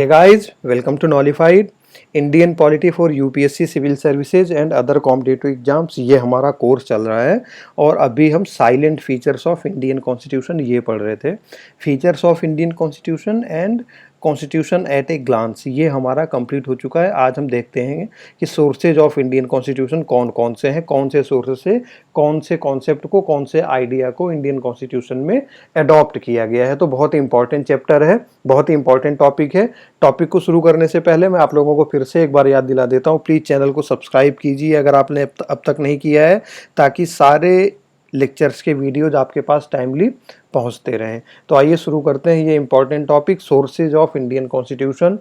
Hey guys, welcome to Nullified Indian polity for UPSC civil services and other competitive exams. ये हमारा course चल रहा है और अभी हम silent features of Indian constitution ये पढ़ रहे थे। Features of Indian constitution and constitution at a glance ये हमारा कंप्लीट हो चुका है। आज हम देखते हैं कि सोर्सेज ऑफ इंडियन कॉन्स्टिट्यूशन कौन कौन से हैं, कौन से सोर्सेज से कौन से कॉन्सेप्ट को, कौन से आइडिया को इंडियन कॉन्स्टिट्यूशन में अडॉप्ट किया गया है। तो बहुत ही इंपॉर्टेंट चैप्टर है, बहुत ही इंपॉर्टेंट टॉपिक है। टॉपिक को शुरू करने से पहले मैं आप लोगों को फिर से एक बार याद दिला देता हूँ, प्लीज़ चैनल को सब्सक्राइब कीजिए अगर आपने अब तक नहीं किया है, ताकि सारे लेक्चर्स के वीडियोज आपके पास टाइमली पहुंचते रहें। तो आइए शुरू करते हैं ये important topic, sources of Indian constitution.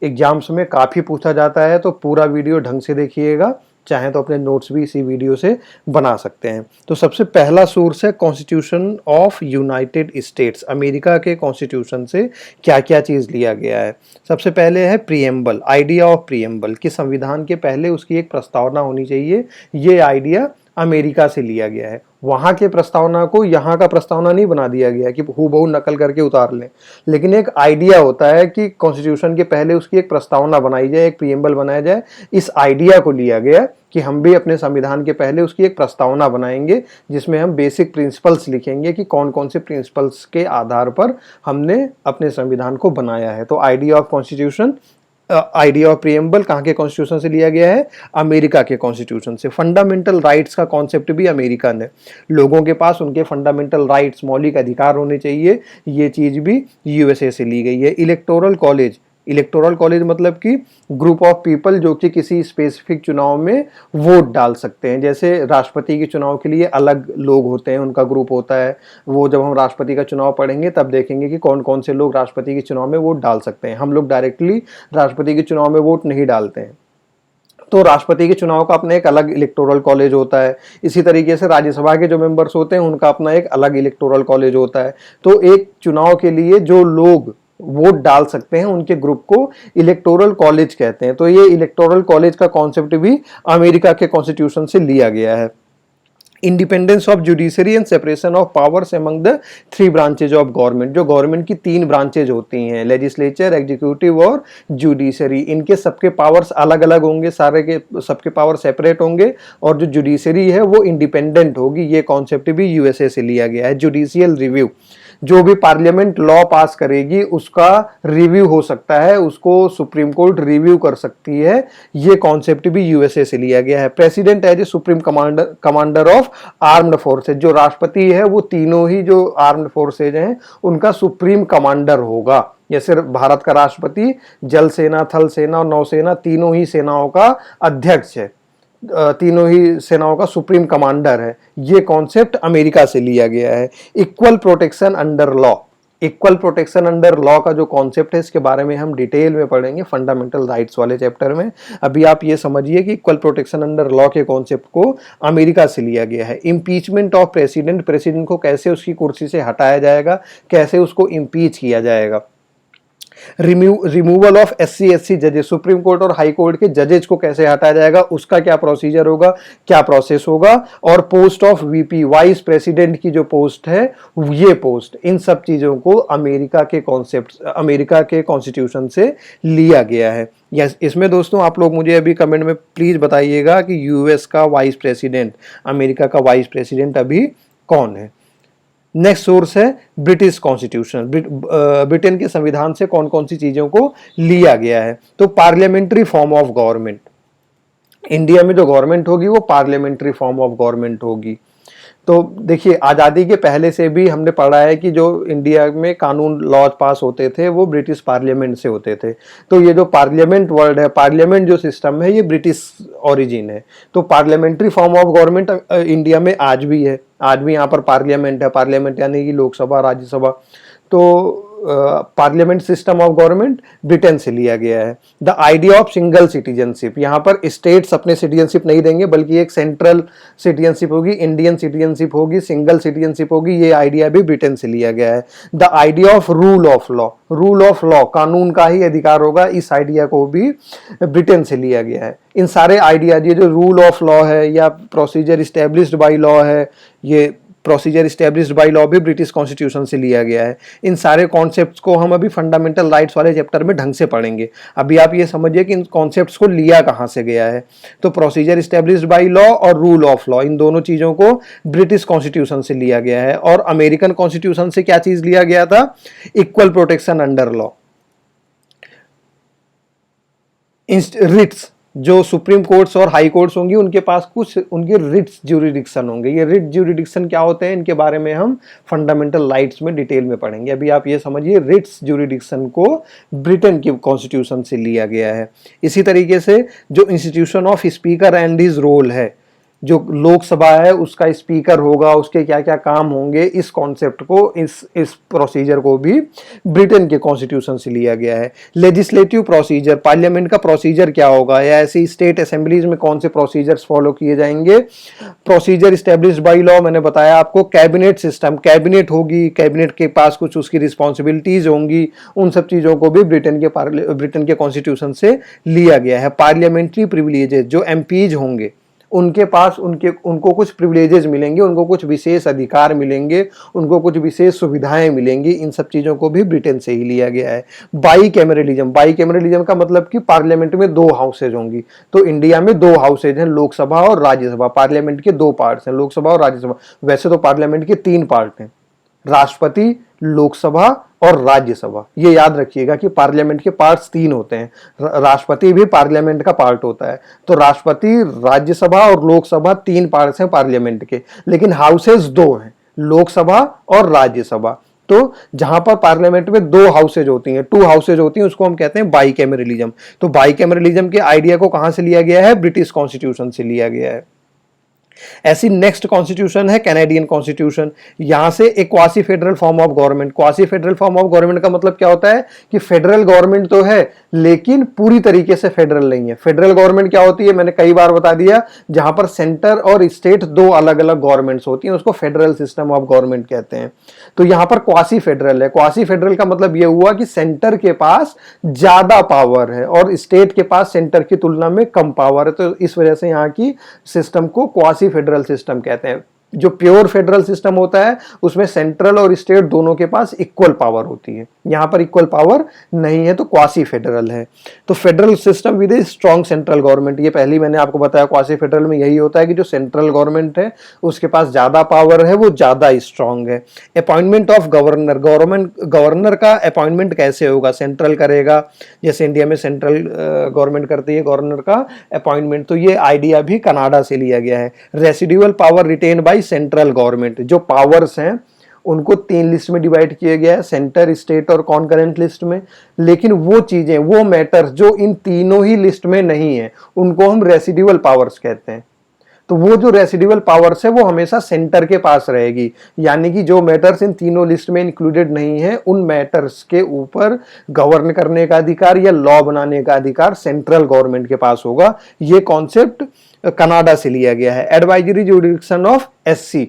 Exams में काफ़ी पूछा जाता है, तो पूरा वीडियो ढंग से देखिएगा, चाहे तो अपने नोट्स भी इसी वीडियो से बना सकते हैं। तो सबसे पहला सोर्स है constitution of United states. America के कॉन्स्टिट्यूशन से क्या क्या चीज़ लिया गया है। सबसे पहले है प्रीएम्बल, आइडिया ऑफ प्रीएम्बल कि संविधान के पहले उसकी एक प्रस्तावना होनी चाहिए। ये आइडिया अमेरिका से लिया गया है। वहाँ के प्रस्तावना को यहाँ का प्रस्तावना नहीं बना दिया गया कि हूबहू नकल करके उतार लें, लेकिन एक आइडिया होता है कि कॉन्स्टिट्यूशन के पहले उसकी एक प्रस्तावना बनाई जाए, एक प्रीएम्बल बनाया जाए। इस आइडिया को लिया गया कि हम भी अपने संविधान के पहले उसकी एक प्रस्तावना बनाएंगे, जिसमें हम बेसिक प्रिंसिपल्स लिखेंगे कि कौन कौन से प्रिंसिपल्स के आधार पर हमने अपने संविधान को बनाया है। तो idea of constitution, idea of preamble कहाँ के कॉन्स्टिट्यूशन से लिया गया है? अमेरिका के कॉन्स्टिट्यूशन से। फंडामेंटल राइट्स का कॉन्सेप्ट भी अमेरिकन है, लोगों के पास उनके फंडामेंटल राइट्स, मौलिक अधिकार होने चाहिए, ये चीज़ भी यूएसए से ली गई है। इलेक्टोरल कॉलेज, इलेक्टोरल कॉलेज मतलब कि ग्रुप ऑफ पीपल जो कि किसी स्पेसिफिक चुनाव में वोट डाल सकते हैं। जैसे राष्ट्रपति के चुनाव के लिए अलग लोग होते हैं, उनका ग्रुप होता है। वो जब हम राष्ट्रपति का चुनाव पढ़ेंगे तब देखेंगे कि कौन कौन से लोग राष्ट्रपति के चुनाव में वोट डाल सकते हैं। हम लोग डायरेक्टली राष्ट्रपति के चुनाव में वोट नहीं डालते हैं, तो राष्ट्रपति के चुनाव का अपना एक अलग इलेक्टोरल कॉलेज होता है। इसी तरीके से राज्यसभा के जो मेंबर्स होते हैं उनका अपना एक अलग इलेक्टोरल कॉलेज होता है। तो एक चुनाव के लिए जो लोग वोट डाल सकते हैं उनके ग्रुप को इलेक्टोरल कॉलेज कहते हैं। तो ये इलेक्टोरल कॉलेज का कॉन्सेप्ट भी अमेरिका के कॉन्स्टिट्यूशन से लिया गया है। Independence of judiciary and separation of powers among the three branches of government. जो गवर्नमेंट की तीन ब्रांचेज होती हैं, लेजिस्लेचर, एग्जीक्यूटिव और जुडिशरी, इनके सबके पावर्स अलग अलग होंगे, सारे के सबके पावर सेपरेट होंगे, और जो जुडिशरी है वो इंडिपेंडेंट होगी। ये कॉन्सेप्ट भी यूएसए से लिया गया है। जुडिशियल रिव्यू, जो भी पार्लियामेंट लॉ पास करेगी उसका रिव्यू हो सकता है, उसको सुप्रीम कोर्ट रिव्यू कर सकती है। ये कॉन्सेप्ट भी यूएसए से लिया गया है। President as a supreme commander of armed forces, जो राष्ट्रपति है वो तीनों ही जो आर्म्ड फोर्सेज हैं उनका सुप्रीम कमांडर होगा। जैसे भारत का राष्ट्रपति जल सेना, थल सेना और नौसेना तीनों ही सेनाओं का अध्यक्ष है, तीनों ही सेनाओं का सुप्रीम कमांडर है। ये कॉन्सेप्ट अमेरिका से लिया गया है। Equal protection under law, equal protection under law का जो कॉन्सेप्ट है इसके बारे में हम डिटेल में पढ़ेंगे फंडामेंटल राइट्स वाले चैप्टर में। अभी आप ये समझिए कि इक्वल प्रोटेक्शन अंडर लॉ के कॉन्सेप्ट को अमेरिका से लिया गया है। इम्पीचमेंट ऑफ प्रेसिडेंट, प्रेसिडेंट को कैसे उसकी कुर्सी से हटाया जाएगा, कैसे उसको इम्पीच किया जाएगा। रिमूवल ऑफ एससी एसटी जजेस, सुप्रीम कोर्ट और हाई कोर्ट के जजेज को कैसे हटाया जाएगा, उसका क्या प्रोसीजर होगा, क्या प्रोसेस होगा। और post of VP, vice president की जो पोस्ट है, ये पोस्ट, इन सब चीजों को अमेरिका के कॉन्सेप्ट, अमेरिका के कॉन्स्टिट्यूशन से लिया गया है। यस, इसमें दोस्तों आप लोग मुझे अभी कमेंट में प्लीज बताइएगा कि यूएस का वाइस प्रेसिडेंट, अमेरिका का वाइस प्रेसिडेंट अभी कौन है। नेक्स्ट सोर्स है ब्रिटिश कॉन्स्टिट्यूशन, ब्रिटेन के संविधान से कौन कौन सी चीजों को लिया गया है। तो parliamentary form of government, India में जो गवर्नमेंट होगी वो पार्लियामेंट्री फॉर्म ऑफ गवर्नमेंट होगी। तो देखिए, आज़ादी के पहले से भी हमने पढ़ा है कि जो इंडिया में कानून लॉज पास होते थे वो ब्रिटिश पार्लियामेंट से होते थे। तो ये जो पार्लियामेंट वर्ड है, पार्लियामेंट जो सिस्टम है, ये ब्रिटिश ओरिजिन है। तो parliamentary form of government India में आज भी है, आज भी यहाँ पर पार्लियामेंट है। पार्लियामेंट यानी कि लोकसभा, राज्यसभा। तो parliament system of government Britain से लिया गया है। The idea of single citizenship, यहाँ पर स्टेट्स अपने सिटीजनशिप नहीं देंगे बल्कि एक सेंट्रल सिटीजनशिप होगी, इंडियन सिटीजनशिप होगी, सिंगल सिटीजनशिप होगी। ये आइडिया भी ब्रिटेन से लिया गया है। The idea of rule of law, rule of law, कानून का ही अधिकार होगा, इस आइडिया को भी ब्रिटेन से लिया गया है। इन सारे आइडियाज, ये जो रूल ऑफ लॉ है या प्रोसीजर इस्टेब्लिश्ड बाई लॉ है, ये प्रोसीजर स्टैब्लिश्ड बाय लॉ भी ब्रिटिश कॉन्स्टिट्यूशन से लिया गया है। इन सारे कॉन्सेप्ट्स को हम अभी फंडामेंटल राइट्स वाले चैप्टर में ढंग से पढ़ेंगे। अभी आप ये समझिए कि इन कॉन्सेप्ट्स को लिया कहाँ से गया है। तो प्रोसीजर स्टैब्लिश्ड बाय लॉ और रूल ऑफ लॉ, इन दोनों चीजों को ब्रिटिश कॉन्स्टिट्यूशन से लिया गया है। और अमेरिकन कॉन्स्टिट्यूशन से क्या चीज लिया गया था? Equal protection under law. Writs, जो सुप्रीम कोर्ट्स और हाई कोर्ट्स होंगी उनके पास कुछ उनके रिट्स ज्यूरिडिक्शन होंगे। ये रिट ज्यूरिडिक्शन क्या होते हैं, इनके बारे में हम फंडामेंटल राइट्स में डिटेल में पढ़ेंगे। अभी आप ये समझिए रिट्स ज्यूरिडिक्शन को ब्रिटेन की कॉन्स्टिट्यूशन से लिया गया है। इसी तरीके से जो institution of speaker and his role है, जो लोकसभा है उसका स्पीकर होगा, उसके क्या क्या काम होंगे, इस कॉन्सेप्ट को, इस प्रोसीजर को भी ब्रिटेन के कॉन्स्टिट्यूशन से लिया गया है। लेजिस्लेटिव प्रोसीजर, पार्लियामेंट का प्रोसीजर क्या होगा, या ऐसी स्टेट असेंबलीज में कौन से प्रोसीजर्स फॉलो किए जाएंगे। प्रोसीजर स्टैब्लिश्ड बाय लॉ, मैंने बताया आपको। कैबिनेट सिस्टम, कैबिनेट होगी, कैबिनेट के पास कुछ उसकी रिस्पॉन्सिबिलिटीज होंगी, उन सब चीजों को भी ब्रिटेन के कॉन्स्टिट्यूशन से लिया गया है। पार्लियामेंट्री प्रिविलेजेस, जो एमपीज होंगे उनके पास उनको कुछ प्रिविलेजेस मिलेंगे, उनको कुछ विशेष अधिकार मिलेंगे, उनको कुछ विशेष सुविधाएं मिलेंगी, इन सब चीजों को भी ब्रिटेन से ही लिया गया है। बाई कैमरलिज्म का मतलब कि पार्लियामेंट में दो हाउसेज होंगी। तो इंडिया में दो हाउसेज हैं, लोकसभा और राज्यसभा। पार्लियामेंट के दो पार्ट्स हैं, लोकसभा और राज्यसभा। वैसे तो पार्लियामेंट के तीन पार्ट हैं, राष्ट्रपति, लोकसभा और राज्यसभा। ये याद रखिएगा कि पार्लियामेंट के पार्ट्स तीन होते हैं, राष्ट्रपति भी पार्लियामेंट का पार्ट होता है। तो राष्ट्रपति, राज्यसभा और लोकसभा तीन पार्ट्स हैं पार्लियामेंट के, लेकिन हाउसेज दो हैं, लोकसभा और राज्यसभा। तो जहां पर पार्लियामेंट में दो हाउसेज होती हैं, टू हाउसेज होती हैं, उसको हम कहते हैं बाईकैमरलिज्म। तो बाईकैमरलिज्म के आइडिया को कहां से लिया गया है? ब्रिटिश कॉन्स्टिट्यूशन से लिया गया है। ऐसी नेक्स्ट कॉन्स्टिट्यूशन है कैनेडियन कॉन्स्टिट्यूशन। यहां से एक quasi federal form of government. Quasi federal form of government का मतलब क्या होता है कि फेडरल गवर्नमेंट तो है लेकिन पूरी तरीके से फेडरल नहीं है। फेडरल गवर्नमेंट क्या होती है, मैंने कई बार बता दिया, जहां पर सेंटर और स्टेट दो अलग अलग गवर्नमेंट्स होती हैं, उसको फेडरल सिस्टम ऑफ गवर्नमेंट कहते हैं। तो यहां पर क्वासी फेडरल है। क्वासी फेडरल का मतलब यह हुआ कि सेंटर के पास ज्यादा पावर है और स्टेट के पास सेंटर की तुलना में कम पावर है। तो इस वजह से यहां की सिस्टम को क्वासी फेडरल सिस्टम कहते हैं। जो प्योर फेडरल सिस्टम होता है उसमें सेंट्रल और स्टेट दोनों के पास इक्वल पावर होती है, यहां पर इक्वल पावर नहीं है, तो क्वासी फेडरल है। तो federal system with a strong central government, ये पहले मैंने आपको बताया क्वासी फेडरल में यही होता है कि जो सेंट्रल गवर्नमेंट है उसके पास ज्यादा पावर है, वो ज्यादा स्ट्रॉन्ग है। अपॉइंटमेंट ऑफ गवर्नर, गवर्नर का अपॉइंटमेंट कैसे होगा? सेंट्रल करेगा, जैसे इंडिया में सेंट्रल गवर्नमेंट करती है गवर्नर का अपॉइंटमेंट। तो ये आइडिया भी कनाडा से लिया गया है। Residual power written by central government, जो पावर्स हैं उनको तीन लिस्ट में डिवाइड किया गया है, सेंटर, स्टेट और कॉन्करेंट लिस्ट में। लेकिन वो चीजें, वो मैटर्स जो इन तीनों ही लिस्ट में नहीं है, उनको हम रेसिडुअल पावर्स कहते हैं। तो वो जो रेसिडुअल पावर्स है वो हमेशा सेंटर के पास रहेगी, यानी कि जो मैटर्स इन तीनों लिस्ट में इंक्लूडेड नहीं है उन मैटर्स के ऊपर गवर्न करने का अधिकार या लॉ बनाने का अधिकार सेंट्रल गवर्नमेंट के पास होगा। ये कॉन्सेप्ट कनाडा से लिया गया है। Advisory jurisdiction of SC,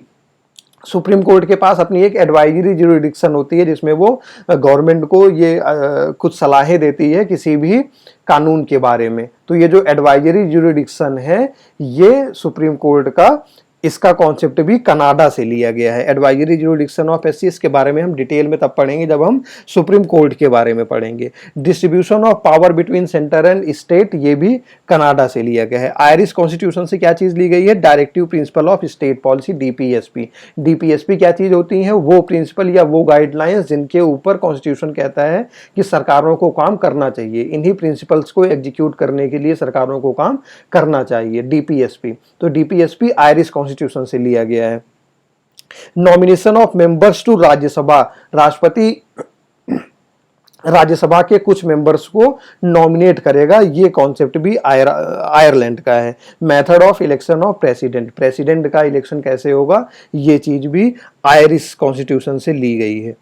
supreme court के पास अपनी एक एडवाइजरी जुरिडिक्शन होती है जिसमें वो गवर्नमेंट को ये कुछ सलाहें देती है किसी भी कानून के बारे में। तो ये जो एडवाइजरी जुरिडिक्शन है ये सुप्रीम कोर्ट का, इसका कॉन्सेप्ट भी कनाडा से लिया गया है। एडवाइजरी जुरिडिक्शन ऑफ एससी, इसके बारे में हम डिटेल में तब पढ़ेंगे जब हम सुप्रीम कोर्ट के बारे में पढ़ेंगे। Distribution of power between centre and state, ये भी कनाडा से लिया गया है। आयरिश कॉन्स्टिट्यूशन से क्या चीज ली गई है? Directive principle of state policy, DPSP. DPSP क्या चीज होती है? वो प्रिंसिपल या वो गाइडलाइंस जिनके ऊपर कॉन्स्टिट्यूशन कहता है कि सरकारों को काम करना चाहिए। इन्हीं प्रिंसिपल्स को एग्जीक्यूट करने के लिए सरकारों को काम करना चाहिए, डीपीएसपी। तो डीपीएसपी आयरिश कॉन्स्टिट्यूशन से लिया गया है। Nomination of members to Rajya Sabha, राष्ट्रपति राज्यसभा के कुछ मेंबर्स को नॉमिनेट करेगा, ये कॉन्सेप्ट भी आयरलैंड का है। Method of election of president, president का इलेक्शन कैसे होगा, ये चीज भी आयरिश कॉन्स्टिट्यूशन से ली गई है।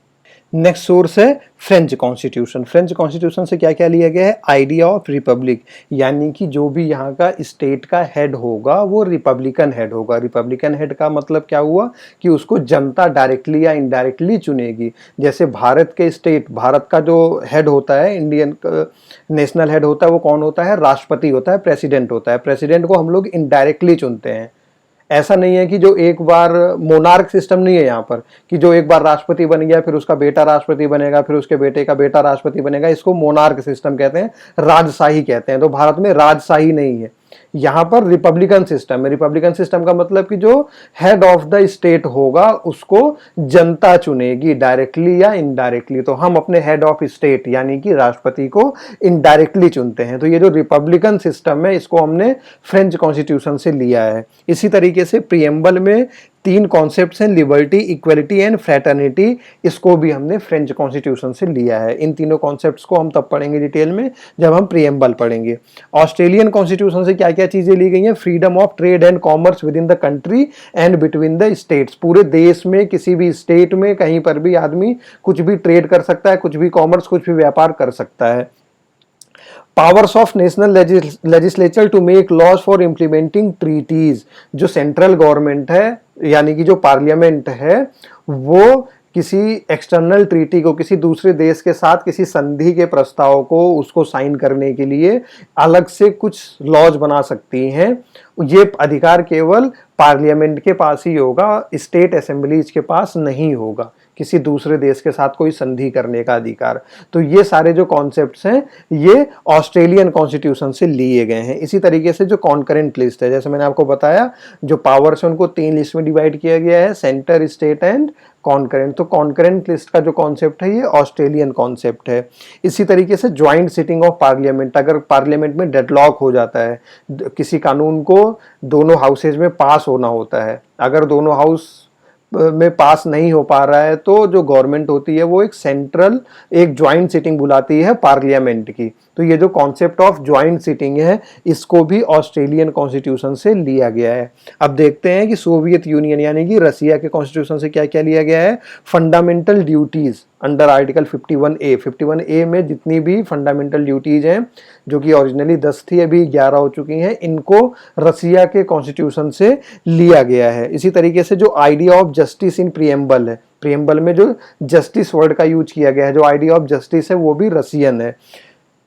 नेक्स्ट सोर्स है फ्रेंच कॉन्स्टिट्यूशन। फ्रेंच कॉन्स्टिट्यूशन से क्या क्या लिया गया है? आइडिया ऑफ रिपब्लिक, यानी कि जो भी यहाँ का स्टेट का हेड होगा वो रिपब्लिकन हेड होगा। रिपब्लिकन हेड का मतलब क्या हुआ कि उसको जनता डायरेक्टली या इनडायरेक्टली चुनेगी। जैसे भारत के स्टेट, भारत का जो हेड होता है, इंडियन नेशनल हेड होता है, वो कौन होता है? राष्ट्रपति होता है, प्रेसिडेंट होता है। प्रेसिडेंट को हम लोग इनडायरेक्टली चुनते हैं, ऐसा नहीं है कि जो एक बार मोनार्क सिस्टम नहीं है यहाँ पर कि जो एक बार राष्ट्रपति बन गया फिर उसका बेटा राष्ट्रपति बनेगा फिर उसके बेटे का बेटा राष्ट्रपति बनेगा, इसको मोनार्क सिस्टम कहते हैं, राजशाही कहते हैं। तो भारत में राजशाही नहीं है, यहाँ पर रिपब्लिकन सिस्टम है। रिपब्लिकन सिस्टम का मतलब कि जो हेड ऑफ द स्टेट होगा उसको जनता चुनेगी डायरेक्टली या इनडायरेक्टली। तो हम अपने हेड ऑफ स्टेट यानी कि राष्ट्रपति को इनडायरेक्टली चुनते हैं। तो ये जो रिपब्लिकन सिस्टम है इसको हमने फ्रेंच कॉन्स्टिट्यूशन से लिया है। इसी तरीके से प्रियम्बल में 3 कॉन्सेप्ट्स हैं, लिबर्टी, इक्वलिटी एंड फ्रेटर्निटी, इसको भी हमने फ्रेंच कॉन्स्टिट्यूशन से लिया है। इन तीनों कॉन्सेप्ट्स को हम तब पढ़ेंगे डिटेल में जब हम प्रियम्बल पढ़ेंगे। ऑस्ट्रेलियन कॉन्स्टिट्यूशन से क्या क्या चीजें ली गई हैं? Freedom of trade and commerce with in the country and between the states, पूरे देश में किसी भी स्टेट में कहीं पर भी आदमी कुछ भी ट्रेड कर सकता है, कुछ भी कॉमर्स, कुछ भी व्यापार कर सकता है। Powers of national legislature to make laws for implementing treaties, जो सेंट्रल गवर्नमेंट है यानी कि जो पार्लियामेंट है वो किसी एक्सटर्नल ट्रीटी को, किसी दूसरे देश के साथ किसी संधि के प्रस्ताव को उसको साइन करने के लिए अलग से कुछ लॉज बना सकती हैं। ये अधिकार केवल पार्लियामेंट के पास ही होगा, स्टेट असेंबलीज के पास नहीं होगा किसी दूसरे देश के साथ कोई संधि करने का अधिकार। तो ये सारे जो कॉन्सेप्ट्स हैं ये ऑस्ट्रेलियन कॉन्स्टिट्यूशन से लिए गए हैं। इसी तरीके से जो कॉन्करेंट लिस्ट है, जैसे मैंने आपको बताया जो पावर्स है उनको 3 लिस्ट में डिवाइड किया गया है, सेंटर, स्टेट एंड कॉन्करेंट। तो कॉन्करेंट लिस्ट का जो कॉन्सेप्ट है ये ऑस्ट्रेलियन कॉन्सेप्ट है। इसी तरीके से ज्वाइंट सिटिंग ऑफ पार्लियामेंट, अगर पार्लियामेंट में डेडलॉक हो जाता है, किसी कानून को दोनों हाउसेज में पास होना होता है, अगर दोनों हाउस में पास नहीं हो पा रहा है तो जो गवर्नमेंट होती है वो एक सेंट्रल एक ज्वाइंट सिटिंग बुलाती है पार्लियामेंट की। तो ये जो कॉन्सेप्ट ऑफ ज्वाइंट सिटिंग है इसको भी ऑस्ट्रेलियन कॉन्स्टिट्यूशन से लिया गया है। अब देखते हैं कि सोवियत यूनियन यानी कि रसिया के कॉन्स्टिट्यूशन से क्या क्या लिया गया है। Fundamental duties under article 51A, 51A में जितनी भी फंडामेंटल ड्यूटीज हैं जो कि ओरिजिनली 10 थी अभी 11 हो चुकी हैं, इनको रसिया के कॉन्स्टिट्यूशन से लिया गया है। इसी तरीके से जो idea of justice in preamble है, प्रियम्बल में जो जस्टिस वर्ड का यूज किया गया है, जो आइडिया ऑफ जस्टिस है वो भी रसियन है।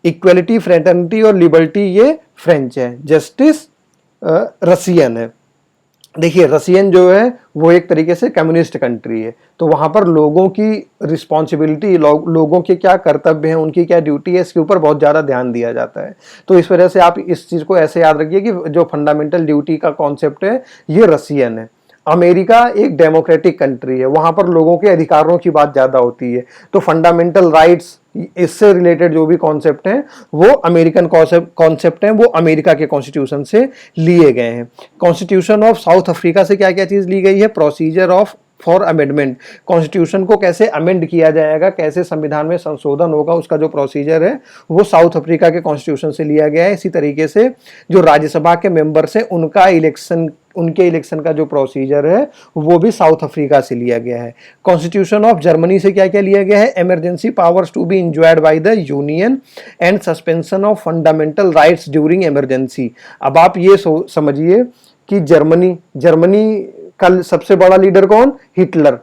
इक्वलिटी, फ्रेटर्निटी और लिबर्टी ये फ्रेंच है, जस्टिस रसियन है। देखिए रसियन जो है वो एक तरीके से कम्युनिस्ट कंट्री है, तो वहां पर लोगों की रिस्पॉन्सिबिलिटी, लोगों के क्या कर्तव्य हैं, उनकी क्या ड्यूटी है, इसके ऊपर बहुत ज़्यादा ध्यान दिया जाता है। तो इस वजह से आप इस चीज़ को ऐसे याद रखिए कि जो फंडामेंटल ड्यूटी का कॉन्सेप्ट है ये रसियन है। अमेरिका एक डेमोक्रेटिक कंट्री है, वहां पर लोगों के अधिकारों की बात ज़्यादा होती है, तो फंडामेंटल राइट्स इससे रिलेटेड जो भी कॉन्सेप्ट हैं वो अमेरिकन कॉन्सेप्ट हैं, वो अमेरिका के कॉन्स्टिट्यूशन से लिए गए हैं। कॉन्स्टिट्यूशन ऑफ साउथ अफ्रीका से क्या क्या चीज़ ली गई है? Procedure of for amendment, constitution को कैसे अमेंड किया जाएगा, कैसे संविधान में संशोधन होगा, उसका जो प्रोसीजर है वो साउथ अफ्रीका के कॉन्स्टिट्यूशन से लिया गया है। इसी तरीके से जो राज्यसभा के मेंबर्स हैं उनका इलेक्शन, उनके इलेक्शन का जो प्रोसीजर है वो भी साउथ अफ्रीका से लिया गया है। कॉन्स्टिट्यूशन ऑफ जर्मनी से क्या क्या लिया गया है? Emergency powers to be enjoyed by the union and suspension of fundamental rights during emergency. अब आप ये समझिए कि जर्मनी का सबसे बड़ा लीडर कौन? हिटलर।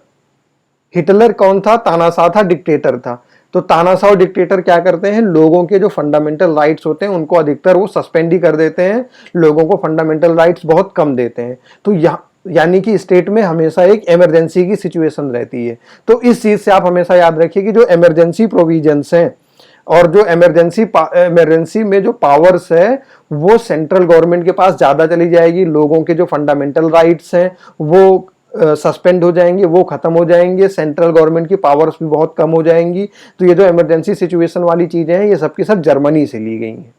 हिटलर कौन था? तानाशाह था, डिक्टेटर था। तो तानाशाह और डिक्टेटर क्या करते हैं? लोगों के जो फंडामेंटल राइट्स होते हैं उनको अधिकतर वो सस्पेंड ही कर देते हैं, लोगों को फंडामेंटल राइट्स बहुत कम देते हैं। तो यानी कि स्टेट में हमेशा एक इमरजेंसी की सिचुएशन रहती है। तो इस चीज से आप हमेशा याद रखिए कि जो इमरजेंसी प्रोविजंस हैं और जो इमरजेंसी में जो पावर्स है वो सेंट्रल गवर्नमेंट के पास ज्यादा चली जाएगी, लोगों के जो फंडामेंटल राइट्स हैं वो सस्पेंड हो जाएंगे, वो खत्म हो जाएंगे, सेंट्रल गवर्नमेंट की पावर्स भी बहुत कम हो जाएंगी। तो ये जो इमरजेंसी सिचुएशन वाली चीजें हैं ये सबकी सब जर्मनी से ली गई हैं।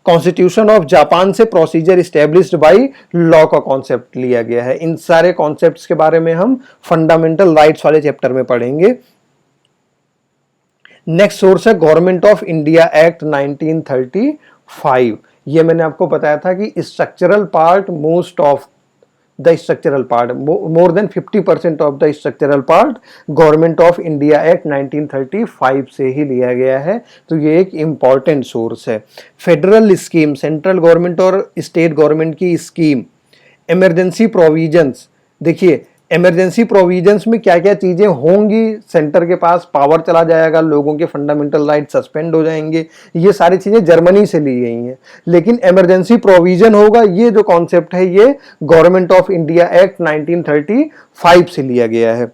कॉन्स्टिट्यूशन ऑफ जापान से प्रोसीजर इस्टेब्लिश्ड बाय लॉ का कॉन्सेप्ट लिया गया है। इन सारे कॉन्सेप्ट्स के बारे में हम फंडामेंटल राइट्स वाले चैप्टर में पढ़ेंगे। नेक्स्ट सोर्स है गवर्नमेंट ऑफ इंडिया एक्ट 1935। ये मैंने आपको बताया था कि structural part, most of the structural part, more than 50% of the structural part government of India act 1935 से ही लिया गया है। तो ये एक इंपॉर्टेंट सोर्स है। फेडरल स्कीम, सेंट्रल गवर्नमेंट और स्टेट गवर्नमेंट की स्कीम, इमरजेंसी प्रोविजंस। देखिए इमरजेंसी प्रोविजंस में क्या क्या चीजें होंगी, सेंटर के पास पावर चला जाएगा, लोगों के फंडामेंटल राइट सस्पेंड हो जाएंगे, ये सारी चीजें जर्मनी से ली गई हैं। लेकिन इमरजेंसी प्रोविजन होगा, ये जो कॉन्सेप्ट है ये गवर्नमेंट ऑफ इंडिया एक्ट 1935 से लिया गया है।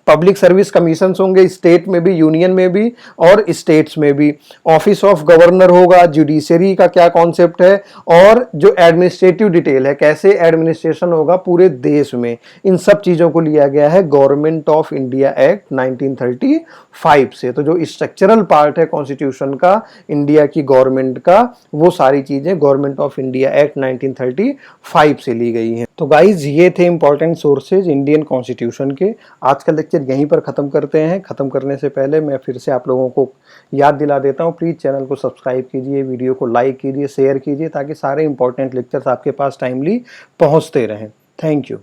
पब्लिक सर्विस कमीशन होंगे स्टेट में भी, यूनियन में भी और स्टेट्स में भी। ऑफिस ऑफ गवर्नर होगा, जुडिशरी का क्या कॉन्सेप्ट है, और जो एडमिनिस्ट्रेटिव डिटेल है, कैसे एडमिनिस्ट्रेशन होगा पूरे देश में, इन सब चीजों को लिया गया है गवर्नमेंट ऑफ इंडिया एक्ट 1935 से। तो जो स्ट्रक्चरल पार्ट है कॉन्स्टिट्यूशन का, इंडिया की गवर्नमेंट का, वो सारी चीजें गवर्नमेंट ऑफ इंडिया एक्ट 1935 से ली गई हैं। तो गाइज ये थे इंपॉर्टेंट सोर्सेज इंडियन कॉन्स्टिट्यूशन के। आज का लेक्चर यहीं पर ख़त्म करते हैं। ख़त्म करने से पहले मैं फिर से आप लोगों को याद दिला देता हूँ, प्लीज़ चैनल को सब्सक्राइब कीजिए, वीडियो को लाइक कीजिए, शेयर कीजिए, ताकि सारे इंपॉर्टेंट लेक्चर्स आपके पास टाइमली पहुँचते रहें। Thank you.